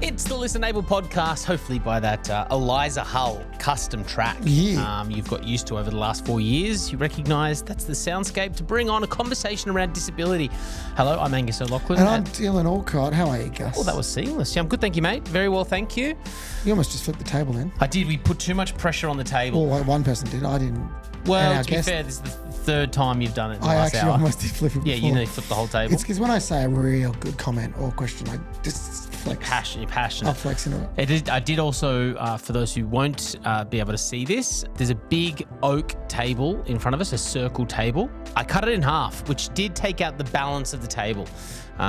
It's the ListenABLE podcast, hopefully by that Eliza Hull custom track you've got used to over the last 4 years. You recognise that's the soundscape to bring on a conversation around disability. Hello, I'm Angus O'Loughlin. And I'm Dylan Alcott. How are you, Gus? Oh, that was seamless. Yeah, I'm good, thank you, mate. Very well, thank you. You almost just flipped the table then. I did. We put too much pressure on the table. Well, one person did. I didn't. Well, to be fair, this is the third time you've done it in the I last actually hour. almost did flip it before. Yeah, you nearly flipped the whole table. It's because when I say a real good comment or question, I just flex. You're passionate. I'll flex into it. I did also, for those who won't be able to see this, there's a big oak table in front of us, a circle table. I cut it in half, which did take out the balance of the table.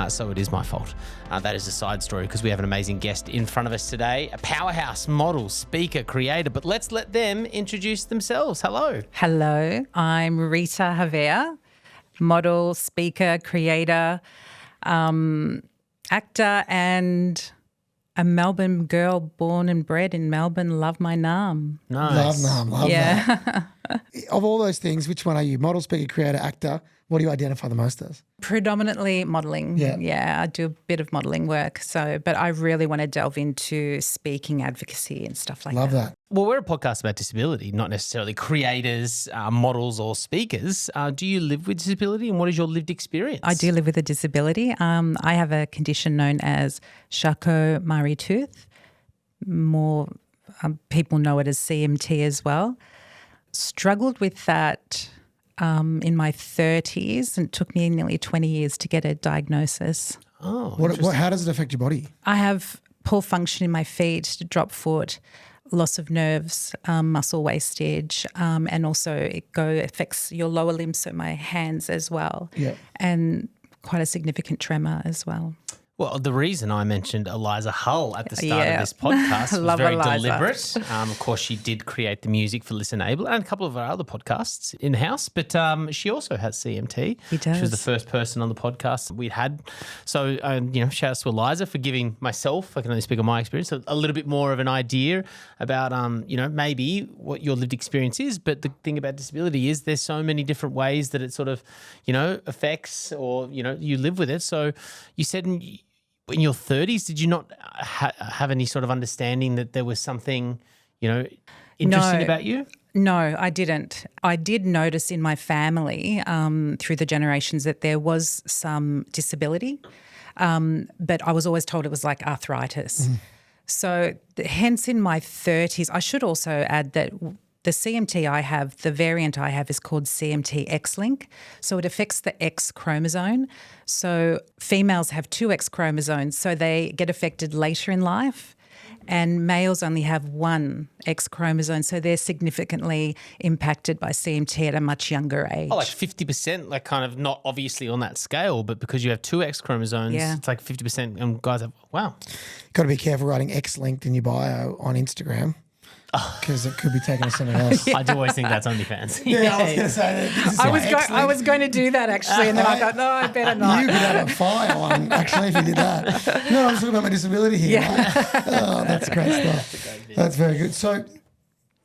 So it is my fault. That is a side story because we have an amazing guest in front of us today, a powerhouse model, speaker, creator. But let's let them introduce themselves. Hello. Hello, I'm Rita Havea, model, speaker, creator, actor, and a Melbourne girl born and bred in Melbourne. Love my nam. Nice. Love that. Of all those things, which one are you? Model, speaker, creator, actor? What do you identify the most as? Predominantly modelling. Yeah. I do a bit of modelling work. But I really want to delve into speaking, advocacy and stuff like that. Love that. Well, we're a podcast about disability, not necessarily creators, models or speakers. Do you live with disability and what is your lived experience? I do live with a disability. I have a condition known as Charcot-Marie-Tooth. More people know it as CMT as well. Struggled with that in my 30s, and it took me nearly 20 years to get a diagnosis. Oh, How does it affect your body? I have poor function in my feet, drop foot, loss of nerves, muscle wastage, and also it affects your lower limbs, so my hands as well, and quite a suggnificant tremor as well. Well, the reason I mentioned Eliza Hull at the start of this podcast was very Eliza. deliberate. Of course, she did create the music for ListenABLE and a couple of our other podcasts in-house, but she also has CMT. She does. She was the first person on the podcast we'd had. So, shout out to Eliza for giving myself, I can only speak on my experience, a little bit more of an idea about, maybe what your lived experience is. But the thing about disability is there's so many different ways that it sort of, affects or, you live with it. So you said in your 30s, did you not have any sort of understanding that there was something, interesting about you? No, I didn't. I did notice in my family through the generations that there was some disability, but I was always told it was like arthritis. So hence in my 30s, I should also add that the CMT I have, the variant I have is called CMT X-linked. So it affects the X chromosome. So females have 2 X chromosomes, so they get affected later in life. And males only have 1 X chromosome, so they're significantly impacted by CMT at a much younger age. Oh, like 50%, like kind of not obviously on that scale, but because you have 2 X chromosomes, it's like 50%. And guys have, wow. Got to be careful writing X-linked in your bio on Instagram. Because it could be taken as something else. I do always think that's OnlyFans. I was going to say that. I was going to do that actually, and then I thought, no, I better not. You could have a fire one, actually, if you did that. No, I'm talking about my disability here. That's great stuff. That's very good. So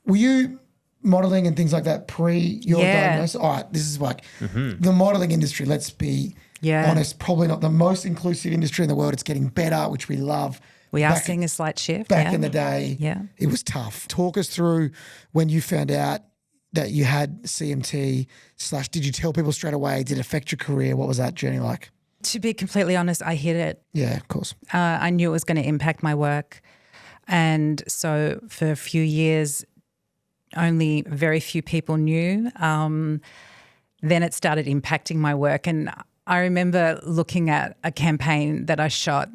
were you modelling and things like that pre your diagnosis? All right, this is like the modelling industry, let's be honest, probably not the most inclusive industry in the world. It's getting better, which we love. We are seeing a slight shift. Back in the day, it was tough. Talk us through when you found out that you had CMT / did you tell people straight away? Did it affect your career? What was that journey like? To be completely honest, I hid it. Yeah, of course. I knew it was going to impact my work. And so for a few years, only very few people knew. Then it started impacting my work. And I remember looking at a campaign that I shot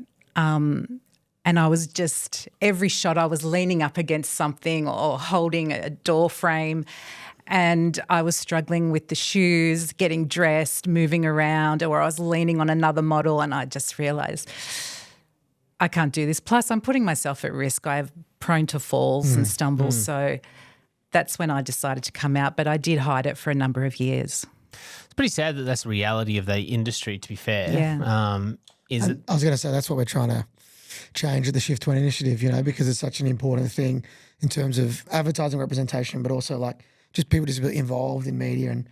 and I was just, every shot I was leaning up against something or holding a door frame, and I was struggling with the shoes, getting dressed, moving around, or I was leaning on another model, and I just realised I can't do this. Plus I'm putting myself at risk. I'm prone to falls and stumbles. So that's when I decided to come out, but I did hide it for a number of years. It's pretty sad that that's the reality of the industry, to be fair. Yeah. I was going to say that's what we're trying to change at the Shift 20 initiative, because it's such an important thing in terms of advertising representation, but also like just people just be involved in media and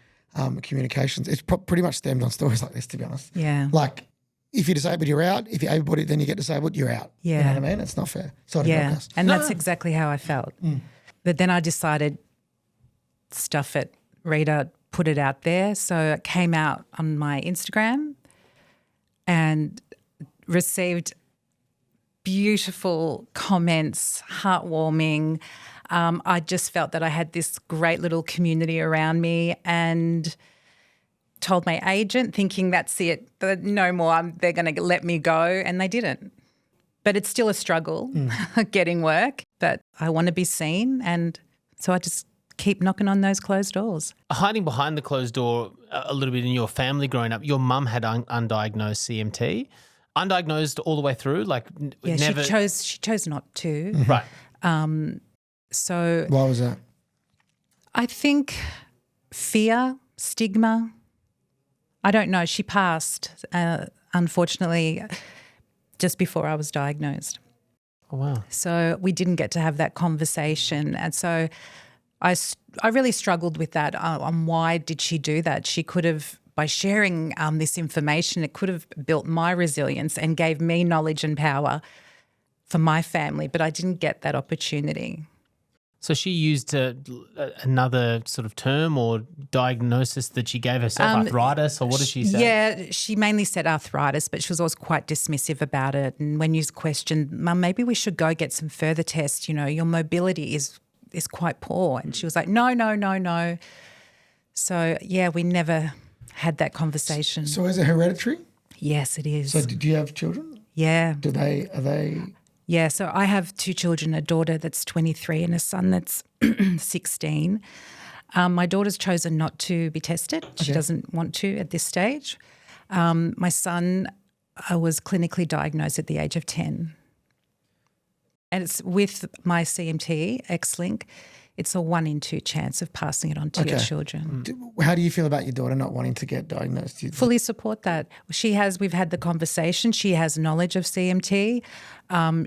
communications. It's pretty much stemmed on stories like this, to be honest. Yeah. Like if you're disabled, you're out. If you're able-bodied, then you get disabled, you're out. Yeah. You know what I mean? It's not fair. Sorry to Yeah, broadcast. and that's exactly how I felt. But then I decided, stuff it, Rita, put it out there. So it came out on my Instagram and received beautiful comments, heartwarming. I just felt that I had this great little community around me, and told my agent thinking that's it, but no more, they're going to let me go, and they didn't. But it's still a struggle getting work, but I want to be seen, and so I just keep knocking on those closed doors. Hiding behind the closed door a little bit in your family growing up, your mum had undiagnosed CMT, undiagnosed all the way through, like Yeah, never. she chose not to. Right. So Why was that? I think fear, stigma. I don't know. She passed, unfortunately, just before I was diagnosed. Oh, wow. So we didn't get to have that conversation. And so I really struggled with that on why did she do that. She could have, by sharing this information, it could have built my resilience and gave me knowledge and power for my family, but I didn't get that opportunity. So she used another sort of term or diagnosis that she gave herself, arthritis, or what did she say? Yeah, she mainly said arthritis, but she was always quite dismissive about it. And when you questioned, Mum, maybe we should go get some further tests, you know, your mobility is quite poor. And she was like, no. So, yeah, we never had that conversation. So is it hereditary? Yes, it is. So do you have children? Yeah. Are they? Yeah, so I have two children, a daughter that's 23 and a son that's 16. My daughter's chosen not to be tested. She doesn't want to at this stage. My son was clinically diagnosed at the age of 10. And it's with my CMT, X-Link, it's a 1 in 2 chance of passing it on to your children. How do you feel about your daughter not wanting to get diagnosed? Fully support that. We've had the conversation. She has knowledge of CMT.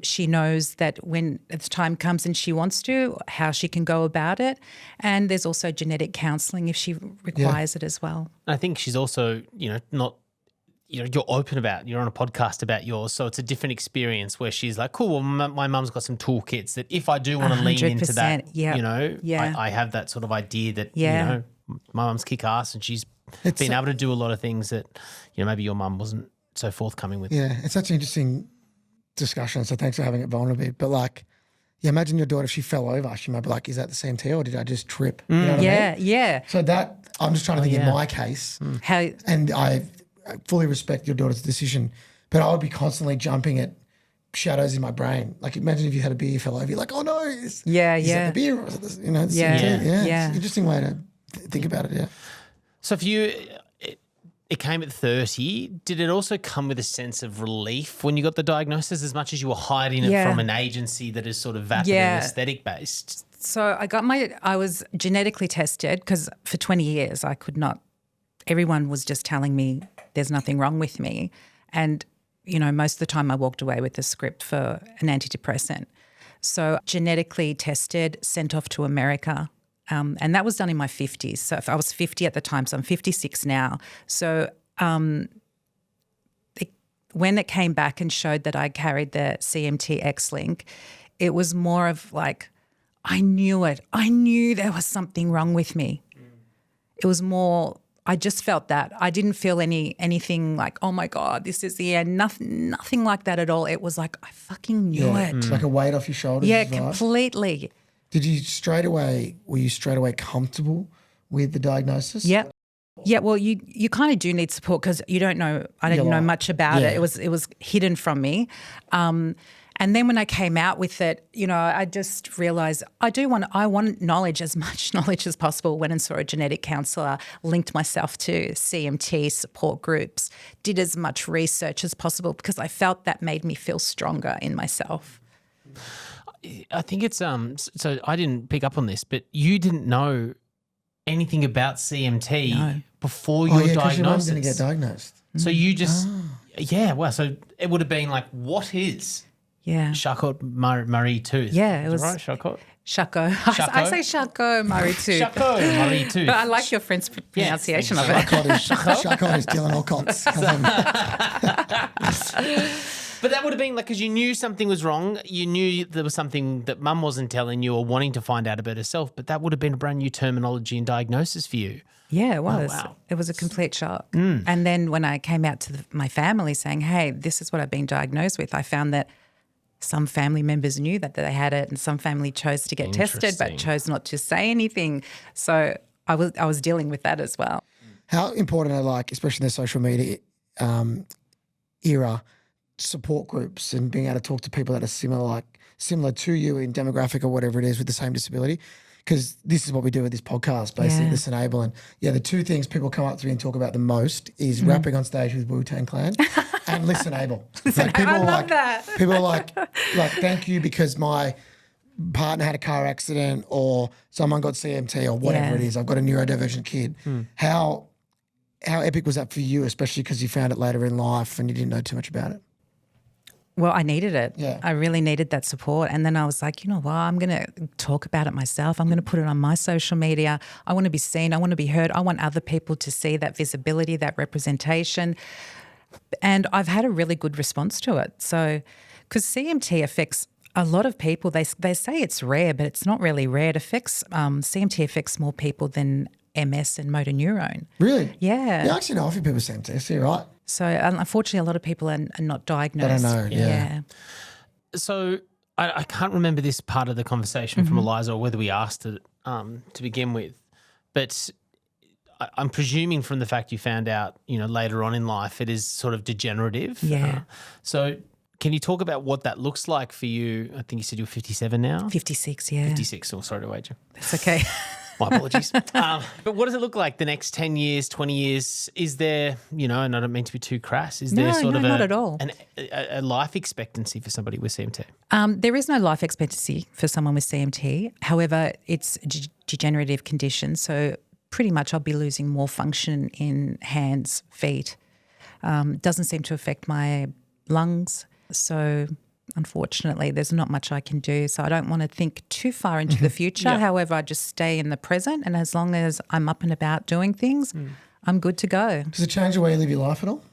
She knows that when the time comes and she wants to, how she can go about it. And there's also genetic counselling if she requires it as well. I think she's also, you're open you're on a podcast about yours, so it's a different experience where she's like, cool, well, my mum's got some toolkits that if I do want to lean into that, 100%, I have that sort of idea that, my mum's kick ass and she's been able to do a lot of things that, maybe your mum wasn't so forthcoming with. Yeah, it's such an interesting discussion, so thanks for having it vulnerable. But imagine your daughter, if she fell over, she might be like, is that the CMT or did I just trip? You know what I mean? Yeah. So I'm just trying to think in my case, and I fully respect your daughter's decision, but I would be constantly jumping at shadows in my brain. Like, imagine if you had a beer, you fell over, you're like, oh no, is that the beer? Or is it the, CMT? It's an interesting way to think about it, yeah. So for you, it came at 30. Did it also come with a sense of relief when you got the diagnosis, as much as you were hiding it from an agency that is sort of vapid and aesthetic based? So I was genetically tested because for 20 years I could not, everyone was just telling me there's nothing wrong with me. And, most of the time I walked away with a script for an antidepressant. So genetically tested, sent off to America. And that was done in my 50s. So if I was 50 at the time, so I'm 56 now. So when it came back and showed that I carried the CMT X-Link, it was more of like, I knew it. I knew there was something wrong with me. It was more, I just felt that. I didn't feel anything like, oh my God, this is the end. Nothing like that at all. It was like, I fucking knew it. It's like a weight off your shoulders. Yeah, completely. Were you straight away comfortable with the diagnosis? Yep. Yeah, well, you kind of do need support because you don't know. I didn't know much about it. It was hidden from me. And then when I came out with it, I just realised I want knowledge, as much knowledge as possible. Went and saw a genetic counsellor, linked myself to CMT support groups, did as much research as possible because I felt that made me feel stronger in myself. I think it's so I didn't pick up on this, but you didn't know anything about CMT before your diagnosis. Because your mum didn't get diagnosed. So you just so it would have been like, what is Charcot-Marie-Tooth? Yeah, it was right, Charcot. Charcot. I say Charcot-Marie-Tooth. Charcot-Marie-Tooth. But I like your French pronunciation of it. Charcot is Dylan Alcott's cousin. But that would have been like, because you knew something was wrong. You knew there was something that mum wasn't telling you or wanting to find out about herself. But that would have been a brand new terminology and diagnosis for you. Yeah, it was. Oh, wow. It was a complete shock. And then when I came out to my family saying, hey, this is what I've been diagnosed with, I found that some family members knew that they had it and some family chose to get tested but chose not to say anything. So I was dealing with that as well. How important are, like, especially in the social media era, support groups and being able to talk to people that are similar to you in demographic or whatever it is with the same disability? Because this is what we do with this podcast, basically, ListenABLE. And the two things people come up to me and talk about the most is rapping on stage with Wu-Tang Clan and ListenABLE. I love that. People are like, thank you because my partner had a car accident or someone got CMT or whatever it is. I've got a neurodivergent kid. How epic was that for you, especially because you found it later in life and you didn't know too much about it? Well, I needed it. Yeah. I really needed that support. And then I was like, you know what, I'm going to talk about it myself. I'm going to put it on my social media. I want to be seen. I want to be heard. I want other people to see that visibility, that representation. And I've had a really good response to it. So, because CMT affects a lot of people. They say it's rare, but it's not really rare. It affects, CMT affects more people than MS and motor neurone. Really? Yeah. Yeah, I actually know a few people with CMT. So you're right. So unfortunately, a lot of people are not diagnosed. They don't know, yeah. So I can't remember this part of the conversation from Eliza or whether we asked it to begin with, but I'm presuming from the fact you found out, later on in life, it is sort of degenerative. Yeah. So can you talk about what that looks like for you? I think you said you're 57 now. 56, yeah. 56. Oh, sorry to wage you. That's okay. My apologies. But what does it look like the next 10 years, 20 years? Is there, and I don't mean to be too crass, is there sort of not at all. a life expectancy for somebody with CMT? There is no life expectancy for someone with CMT. However, it's a degenerative condition, so pretty much I'll be losing more function in hands, feet. Doesn't seem to affect my lungs, so unfortunately, there's not much I can do. So I don't want to think too far into the future. Yeah. However, I just stay in the present, and as long as I'm up and about doing things, I'm good to go. Does it change the way you live your life at all?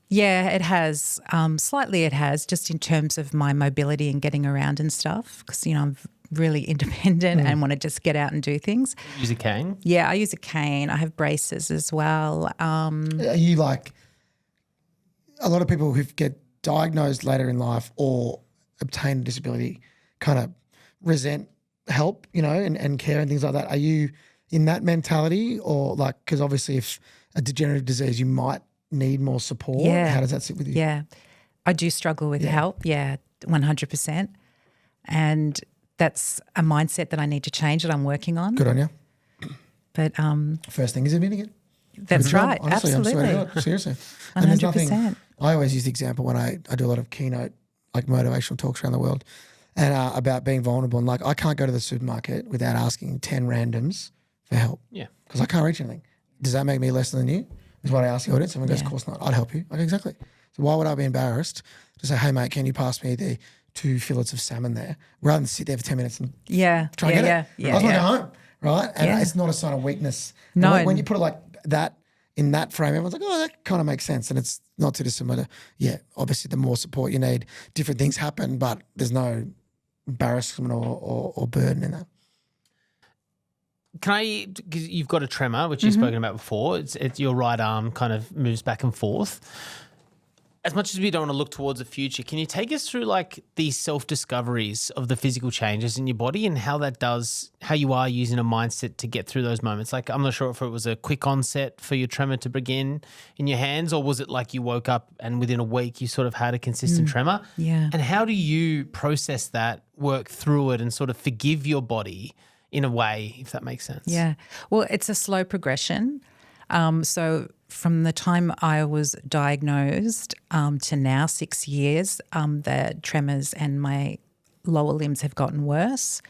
Yeah, it has. Slightly it has, just in terms of my mobility and getting around and stuff, because, I'm really independent and want to just get out and do things. Use a cane? Yeah, I use a cane. I have braces as well. Are you like a lot of people who get diagnosed later in life or obtain a disability kind of resent help, and care and things like that? Are you in that mentality, or because obviously if a degenerative disease, you might need more support. Yeah. How does that sit with you? Yeah, I do struggle with help. Yeah, 100%. And that's a mindset that I need to change, that I'm working on. Good on you. But first thing is admitting it. That's right. Honestly, absolutely. I'm swear to God, seriously. 100%. And there's nothing. I always use the example when I do a lot of keynote, motivational talks around the world, and about being vulnerable. And I can't go to the supermarket without asking 10 randoms for help. Yeah. Because I can't reach anything. Does that make me less than you? Is what I ask the audience. Someone goes, of course not. I'd help you. Exactly. So why would I be embarrassed to say, hey, mate, can you pass me the 2 fillets of salmon there, rather than sit there for 10 minutes and try and get it? I just want to go home, right? And it's not a sign of weakness. No. When you put it like that, in that frame, everyone's like, oh, that kind of makes sense. And it's not too dissimilar to, obviously the more support you need, different things happen, but there's no embarrassment or burden in that. Because you've got a tremor, which you've spoken about before. It's your right arm kind of moves back and forth. As much as we don't want to look towards the future, can you take us through these self-discoveries of the physical changes in your body and how you are using a mindset to get through those moments? I'm not sure if it was a quick onset for your tremor to begin in your hands, or was it you woke up and within a week you sort of had a consistent tremor? Yeah. And how do you process that, work through it, and sort of forgive your body in a way, if that makes sense? Yeah. Well, it's a slow progression. So from the time I was diagnosed to now, 6 years, the tremors and my lower limbs have gotten worse.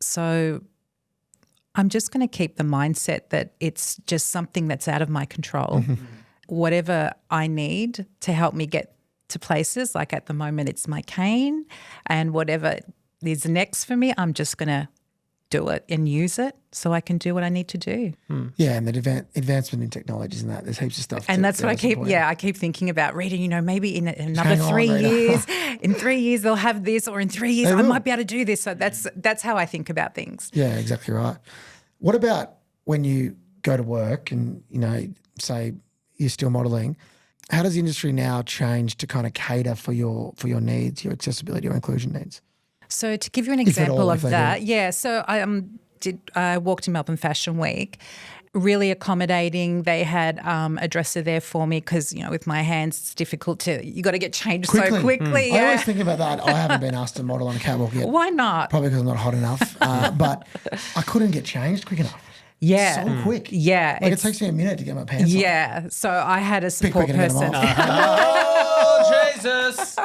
So I'm just going to keep the mindset that it's just something that's out of my control. Whatever I need to help me get to places, at the moment it's my cane, and whatever is next for me, I'm just going to do it and use it so I can do what I need to do. Yeah, and the advancement in technology and that, there's heaps of stuff. And that's what I keep thinking about, Rita, maybe in another Hang on, 3 Rita. years, in 3 years they'll have this, or in 3 years They I will. might be able to do this. So that's how I think about things. Yeah, exactly right. What about when you go to work and, say you're still modelling, how does the industry now change to kind of cater for your needs, your accessibility or inclusion needs? So to give you an If at example all, of if they that, do. yeah. So I walked in Melbourne Fashion Week, really accommodating. They had a dresser there for me because, with my hands, it's difficult you got to get changed so quickly. I Yeah. always think about that. I haven't been asked to model on a catwalk yet. Why not? Probably because I'm not hot enough. But I couldn't get changed quick enough. Yeah. So quick. Yeah. Like it takes me a minute to get my pants on. Yeah. So I had a support quicker to get them person. Oh, Jesus.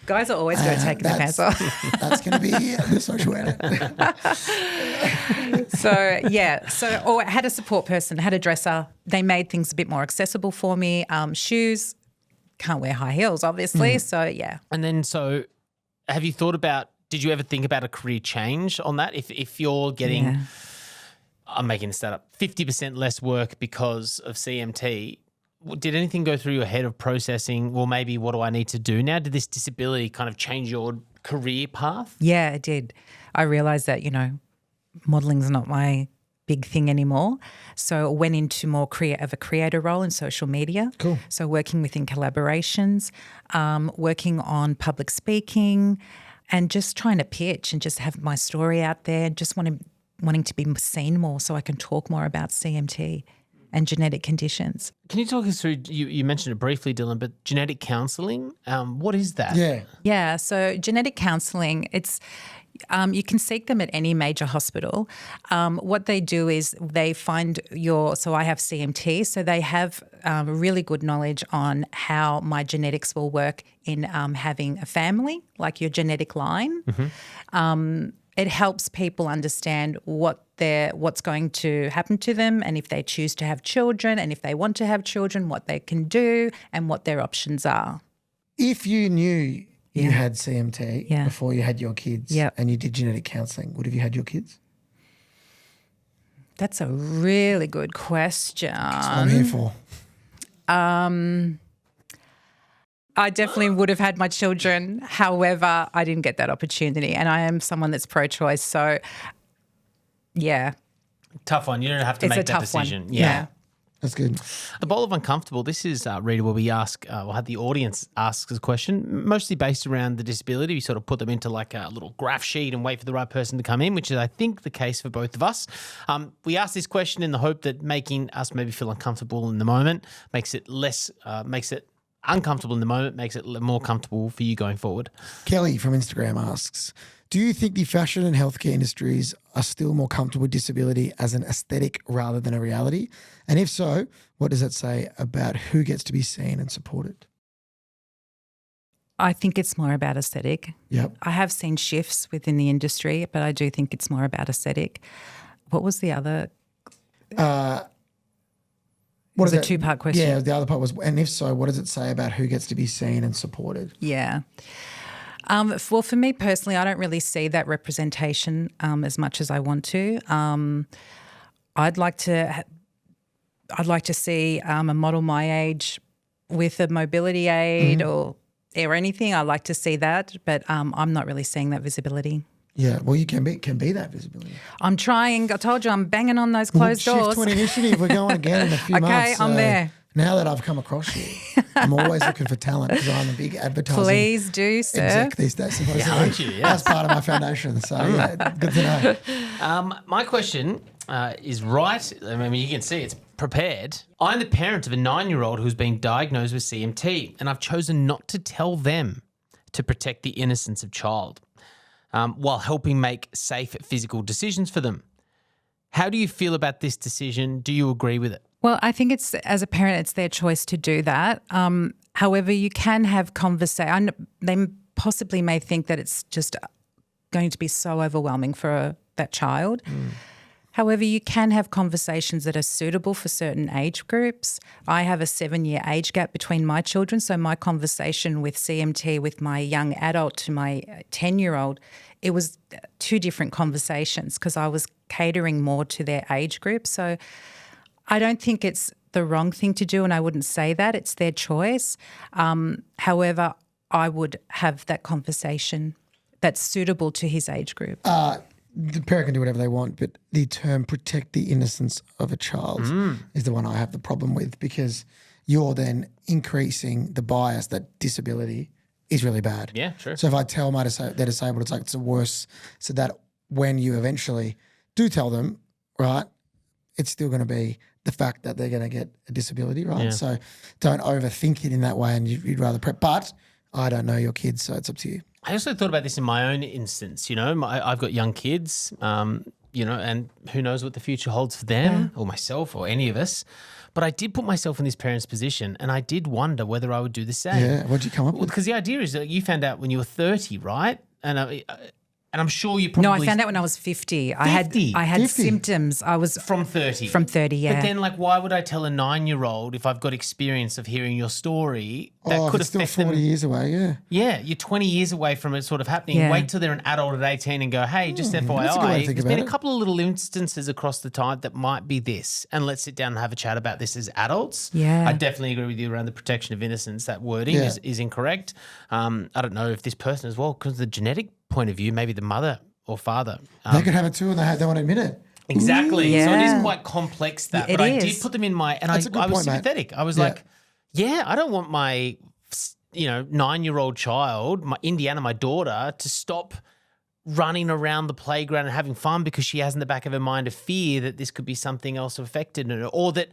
Guys are always good at taking their pants off. That's going to be the social edit. So I had a support person, had a dresser. They made things a bit more accessible for me. Shoes, can't wear high heels, obviously. So, yeah. And then, so have you thought about, did you ever think about a career change on that? If you're getting, Yeah. I'm making this stat up, 50% less work because of CMT, did anything go through your head of processing, well, maybe what do I need to do now? Did this disability kind of change your career path? Yeah, it did. I realised that, modelling is not my big thing anymore. So I went into more of a creator role in social media. Cool. So working within collaborations, working on public speaking and just trying to pitch and just have my story out there, just wanting to be seen more so I can talk more about CMT and genetic conditions. Can you talk us through, you mentioned it briefly, Dylan, but genetic counselling, what is that? Yeah. Yeah, so genetic counselling, it's you can seek them at any major hospital. What they do is they find so I have CMT, so they have really good knowledge on how my genetics will work in having a family, like your genetic line. Mm-hmm. It helps people understand what's going to happen to them, and if they choose to have children, and if they want to have children, what they can do and what their options are. If you knew you had CMT Yeah. before you had your kids and you did genetic counselling, would have you had your kids? That's a really good question. That's what I'm here for. I definitely would have had my children. However, I didn't get that opportunity, and I am someone that's pro-choice. So, yeah. Tough one. You don't have to It's make a that tough decision. one. Yeah. That's good. The Bowl of Uncomfortable, this is, Rita, where we ask, we'll have the audience ask us a question, mostly based around the disability. We sort of put them into like a little graph sheet and wait for the right person to come in, which is, I think, the case for both of us. We ask this question in the hope that making us maybe feel uncomfortable in the moment makes it uncomfortable in the moment, makes it more comfortable for you going forward. Kelly from Instagram asks, do you think the fashion and healthcare industries are still more comfortable with disability as an aesthetic rather than a reality? And if so, what does that say about who gets to be seen and supported? I think it's more about aesthetic. Yep. I have seen shifts within the industry, but I do think it's more about aesthetic. What was the other? What was is a that? two-part question. Yeah, the other part was, and if so, what does it say about who gets to be seen and supported? Yeah. Well, for me personally, I don't really see that representation as much as I want to. I'd like to see a model my age with a mobility aid or anything. I'd like to see that, but I'm not really seeing that visibility. Yeah, well, you can be that visibility. I'm trying. I told you I'm banging on those closed doors. Shift 20 initiative, we're going again in a few months. Okay, I'm there. Now that I've come across you, I'm always looking for talent because I'm a big advertising Please do, sir. exec these days. Supposedly. aren't you? Yes. That's part of my foundation. So, yeah, good to know. My question is right. I mean, you can see it's prepared. I'm the parent of a 9-year-old who's been diagnosed with CMT, and I've chosen not to tell them to protect the innocence of child while helping make safe physical decisions for them. How do you feel about this decision? Do you agree with it? Well, I think it's, as a parent, it's their choice to do that. However, you can have conversation. They possibly may think that it's just going to be so overwhelming for that child. However, you can have conversations that are suitable for certain age groups. I have a 7-year age gap between my children, so my conversation with CMT with my young adult to my 10-year-old, it was 2 different conversations because I was catering more to their age group. So I don't think it's the wrong thing to do, and I wouldn't say that. It's their choice. However, I would have that conversation that's suitable to his age group. The parent can do whatever they want, but the term protect the innocence of a child is the one I have the problem with, because you're then increasing the bias that disability is really bad. Yeah, sure. So if I tell they're disabled, it's like it's the worst. So that when you eventually do tell them, right, it's still going to be the fact that they're going to get a disability, right? Yeah. So don't overthink it in that way, and you'd rather prep. But I don't know your kids, so it's up to you. I also thought about this in my own instance. I've got young kids, and who knows what the future holds for them or myself or any of us. But I did put myself in this parent's position, and I did wonder whether I would do the same. Yeah, what did you come up with? Because the idea is that you found out when you were 30, right? And I'm sure you probably... No, I found out when I was 50. 50? I had 50? symptoms. I was From 30? From 30, yeah. But then, why would I tell a 9-year-old if I've got experience of hearing your story that could it's still affect 40 them? years away, yeah. Yeah, you're 20 years away from it sort of happening. Yeah. Wait till they're an adult at 18 and go, hey, just that's a good way to FYI, think there's about been a it. couple of little instances across the time that might be this, and let's sit down and have a chat about this as adults. Yeah. I definitely agree with you around the protection of innocence. That wording Yeah. is incorrect. I don't know if this person as well, because the genetic point of view, maybe the mother or father. They could have it too, and they won't admit it. Exactly. So it Yeah. is quite complex that. It but I is. did put them in my, and That's a good I was point, mate. sympathetic. I was Yeah. like, yeah, I don't want my, 9-year-old child, my daughter, to stop running around the playground and having fun because she has in the back of her mind a fear that this could be something else affected her, or that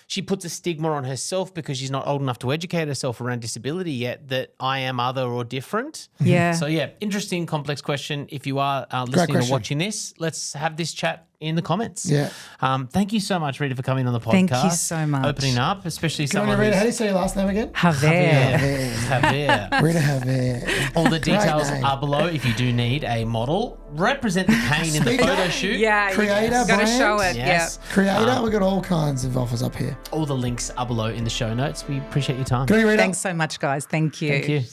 she puts a stigma on herself because she's not old enough to educate herself around disability yet, that I am other or different. Yeah. So, yeah, interesting, complex question. If you are listening or question. watching this, let's have this chat in the comments. Yeah. Thank you so much, Rita, for coming on the podcast. Thank you so much. Opening up, especially Good on someone you, Rita. How do you who's... say your last name again? Havea. Havea. Rita Havea. All the details name. are below if you do need a model. Represent the cane in the Speaker. photo shoot. Yeah, Creator, you got to brand? show it. Yes. Creator, we've got all kinds of offers up here. All the links are below in the show notes. We appreciate your time. Good on you, Yeah. Rita. Thanks so much, guys. Thank you. Thank you.